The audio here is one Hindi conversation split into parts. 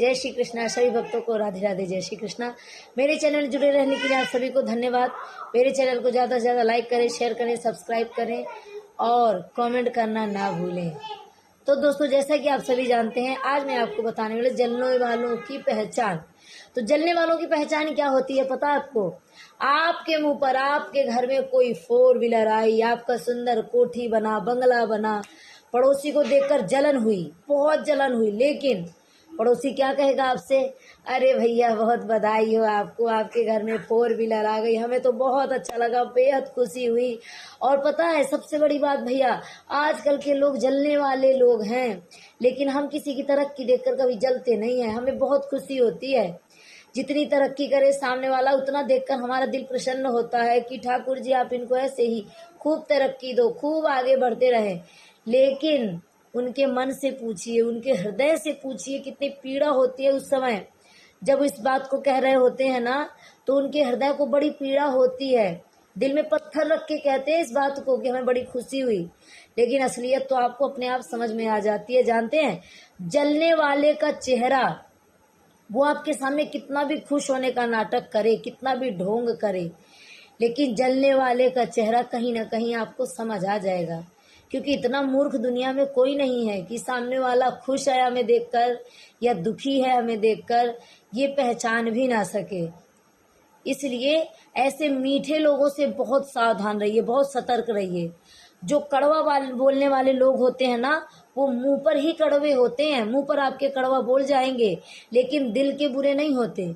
जय श्री कृष्णा। सभी भक्तों को राधे राधे, जय श्री कृष्णा। मेरे चैनल जुड़े रहने के लिए आप सभी को धन्यवाद। मेरे चैनल को ज़्यादा से ज़्यादा लाइक करें, शेयर करें, सब्सक्राइब करें और कमेंट करना ना भूलें। तो दोस्तों, जैसा कि आप सभी जानते हैं, आज मैं आपको बताने वाले जलने वालों की पहचान। तो जलने वालों की पहचान क्या होती है पता है आपको? आपके मुंह पर आपके घर में कोई 4 व्हीलर आई, आपका सुंदर कोठी बना, बंगला बना, पड़ोसी को देखकर जलन हुई, बहुत जलन हुई, लेकिन पड़ोसी क्या कहेगा आपसे? अरे भैया बहुत बधाई हो आपको, आपके घर में 4 व्हीलर आ गई, हमें तो बहुत अच्छा लगा, बेहद खुशी हुई। और पता है सबसे बड़ी बात भैया, आजकल के लोग जलने वाले लोग हैं, लेकिन हम किसी की तरक्की देखकर कभी जलते नहीं हैं। हमें बहुत खुशी होती है, जितनी तरक्की करे सामने वाला उतना देखकर हमारा दिल प्रसन्न होता है कि ठाकुर जी आप इनको ऐसे ही खूब तरक्की दो, खूब आगे बढ़ते रहे। लेकिन उनके मन से पूछिए, उनके हृदय से पूछिए कितनी पीड़ा होती है उस समय जब इस बात को कह रहे होते हैं ना, तो उनके हृदय को बड़ी पीड़ा होती है। दिल में पत्थर रख के कहते हैं इस बात को कि हमें बड़ी खुशी हुई, लेकिन असलियत तो आपको अपने आप समझ में आ जाती है। जानते हैं, जलने वाले का चेहरा वो आपके सामने कितना भी खुश होने का नाटक करे, कितना भी ढोंग करे, लेकिन जलने वाले का चेहरा कहीं ना कहीं आपको समझ आ जाएगा। क्योंकि इतना मूर्ख दुनिया में कोई नहीं है कि सामने वाला खुश है हमें देखकर या दुखी है हमें देखकर ये पहचान भी ना सके। इसलिए ऐसे मीठे लोगों से बहुत सावधान रहिए, बहुत सतर्क रहिए। जो कड़वा बोलने वाले लोग होते हैं ना, वो मुंह पर ही कड़वे होते हैं, मुंह पर आपके कड़वा बोल जाएंगे, लेकिन दिल के बुरे नहीं होते।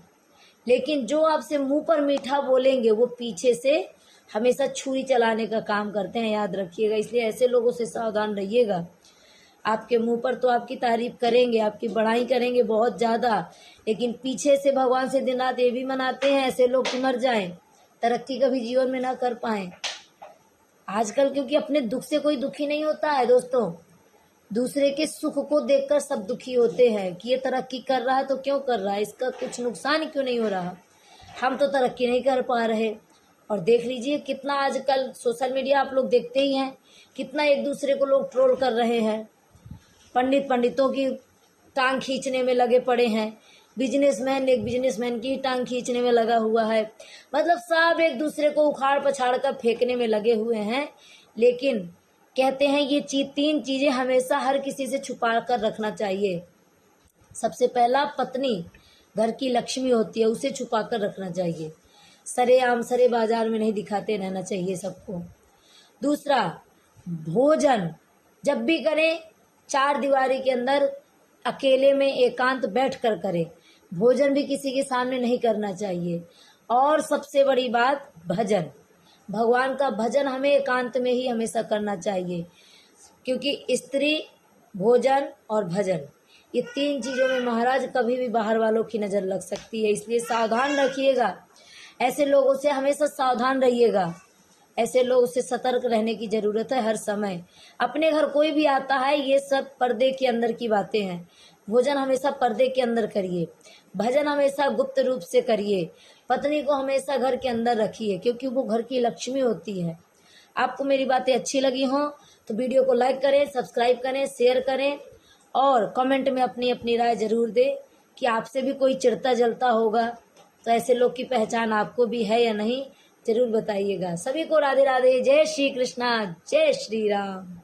लेकिन जो आपसे मुंह पर मीठा बोलेंगे वो पीछे से हमेशा छुरी चलाने का काम करते हैं, याद रखिएगा। इसलिए ऐसे लोगों से सावधान रहिएगा। आपके मुंह पर तो आपकी तारीफ करेंगे, आपकी बड़ाई करेंगे बहुत ज़्यादा, लेकिन पीछे से भगवान से दिन रात ये भी मनाते हैं ऐसे लोग कि मर जाएं, तरक्की कभी जीवन में ना कर पाएं। आजकल क्योंकि अपने दुख से कोई दुखी नहीं होता है दोस्तों, दूसरे के सुख को देखकर सब दुखी होते हैं कि ये तरक्की कर रहा है तो क्यों कर रहा है, इसका कुछ नुकसान क्यों नहीं हो रहा, हम तो तरक्की नहीं कर पा रहे। और देख लीजिए कितना आजकल सोशल मीडिया आप लोग देखते ही हैं, कितना एक दूसरे को लोग ट्रोल कर रहे हैं, पंडितों की टांग खींचने में लगे पड़े हैं, बिजनेसमैन एक बिजनेसमैन की टांग खींचने में लगा हुआ है, मतलब सब एक दूसरे को उखाड़ पछाड़ कर फेंकने में लगे हुए हैं। लेकिन कहते हैं ये 3 चीजें हमेशा हर किसी से छुपा कर रखना चाहिए। सबसे पहला, पत्नी घर की लक्ष्मी होती है, उसे छुपा कर रखना चाहिए, सरेआम सरे बाजार में नहीं दिखाते रहना चाहिए सबको। दूसरा, भोजन जब भी करें 4 दीवारी के अंदर अकेले में एकांत बैठ कर करें, भोजन भी किसी के सामने नहीं करना चाहिए। और सबसे बड़ी बात, भजन, भगवान का भजन हमें एकांत में ही हमेशा करना चाहिए, क्योंकि स्त्री, भोजन और भजन, ये 3 चीज़ों में महाराज कभी भी बाहर वालों की नज़र लग सकती है। इसलिए सावधान रखिएगा, ऐसे लोगों से हमेशा सावधान रहिएगा, ऐसे लोगों से सतर्क रहने की ज़रूरत है हर समय। अपने घर कोई भी आता है, ये सब पर्दे के अंदर की बातें हैं। भोजन हमेशा पर्दे के अंदर करिए, भजन हमेशा गुप्त रूप से करिए, पत्नी को हमेशा घर के अंदर रखिए, क्योंकि वो घर की लक्ष्मी होती है। आपको मेरी बातें अच्छी लगी हों तो वीडियो को लाइक करें, सब्सक्राइब करें, शेयर करें और कमेंट में अपनी अपनी राय जरूर दें कि आपसे भी कोई चिढ़ता जलता होगा तो ऐसे लोग की पहचान आपको भी है या नहीं, जरूर बताइएगा। सभी को राधे राधे, जय श्री कृष्णा, जय श्री राम।